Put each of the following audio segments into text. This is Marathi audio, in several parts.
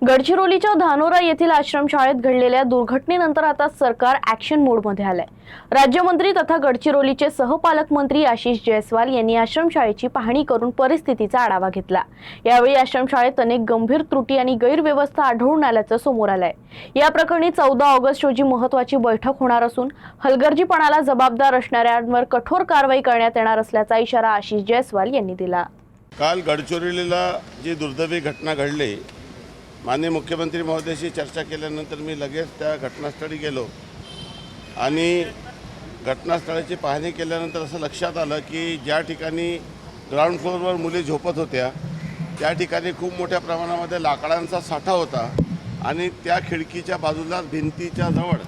गडचिरोलीच्या धानोरा येथील आश्रमशाळेत घडलेल्या दुर्घटनेनंतर आता सरकार ॲक्शन मोडमध्ये आलंय। राज्यमंत्री तथा गडचिरोलीचे सहपालकमंत्री आशिष जयस्वाल यांनी आश्रमशाळेची पाहणी करून परिस्थितीचा आढावा घेतला। यावेळी आश्रमशाळेत अनेक गंभीर त्रुटी आणि गैरव्यवस्था आढळून आल्याचं समोर आलंय। या प्रकरणी 14 ऑगस्ट रोजी महत्त्वाची बैठक होणार असून हलगर्जीपणाला जबाबदार असणाऱ्यांवर कठोर कारवाई करण्यात येणार असल्याचा इशारा आशिष जयस्वाल यांनी दिला। काल गडचिरोलीला जी दुर्दैवी घटना घडली, माननीय मुख्यमंत्री महोदयाशी चर्चा केल्यानंतर मी लगेच त्या घटनास्थळी गेलो आणि घटनास्थळाची पाहणी केल्यानंतर असं लक्षात आलं की ज्या ठिकाणी ग्राउंड फ्लोअरवर मुली झोपत होत्या त्या ठिकाणी खूप मोठ्या प्रमाणामध्ये लाकडांचा साठा होता आणि त्या खिडकीच्या बाजूला भिंतीच्या जवळ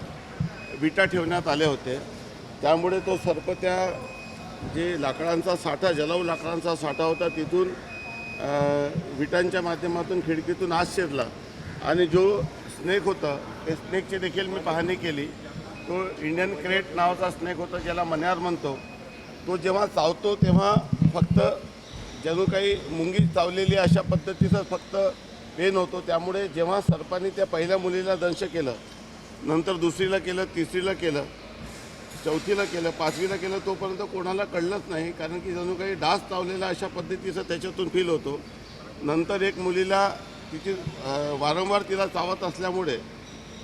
विटा ठेवण्यात आले होते। त्यामुळे तो सर्प त्या जे लाकडांचा साठा जलाऊ लाकडांचा साठा होता तिथून विटांच्या माध्यमातून खिडकीतून आत शिरला आणि जो स्नेक होता ते स्नेकची देखील मी पाहणी केली। तो इंडियन क्रेट नावाचा स्नेक होता, ज्याला मण्यार म्हणतो। तो जेव्हा चावतो तेव्हा फक्त जणू काही मुंगी चावलेली अशा पद्धतीचं फक्त पेन होतो। त्यामुळे जेव्हा सर्पाने त्या पहिल्या मुलीला दंश केलं, नंतर दुसरीला केलं, तिसरीला केलं, चौथीला केलं, पाचवीला केलं, तोपर्यंत कोणाला कळलंच नाही, कारण की जणू काही डास चावलेला अशा पद्धतीचं त्याच्यातून फील होतो। नंतर एक मुलीला तिची वारंवार तिला चावत असल्यामुळे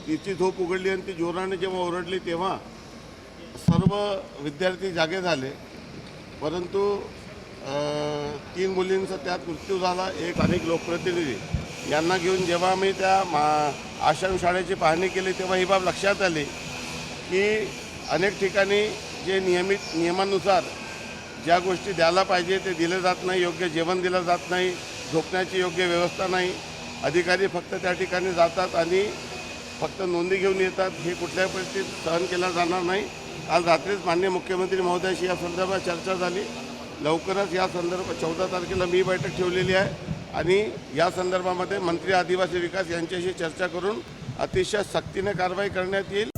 तिची झोप उघडली आणि ती जोराने जेव्हा ओरडली तेव्हा सर्व विद्यार्थी जागे झाले, परंतु 3 मुलींचा त्यात मृत्यू झाला। एक अनेक लोकप्रतिनिधी यांना घेऊन जेव्हा मी त्या आश्रमशाळेची पाहणी केली तेव्हा ही बाब लक्षात आली की अनेक ठिकाणी जे नियमानुसार ज्या गोष्टी द्यायला पाहिजे ते दिले जात नाही, योग्य जेवण दिलं जात नाही, झोपण्याची योग्य व्यवस्था नाही। अधिकारी फक्त त्या ठिकाणी जातात आणि फक्त नोंदी घेऊन येतात। हे कुठल्याही परिस्थितीत सहन केला जाणार नाही। काल रात्रीच माननीय मुख्यमंत्री महोदयाशी या संदर्भात चर्चा झाली। लवकरच या संदर्भात 14 तारखेला मी बैठक ठेवलेली आहे आणि या संदर्भामध्ये मंत्री आदिवासी विकास यांच्याशी चर्चा करून अतिशय सक्तीने कारवाई करण्यात येईल।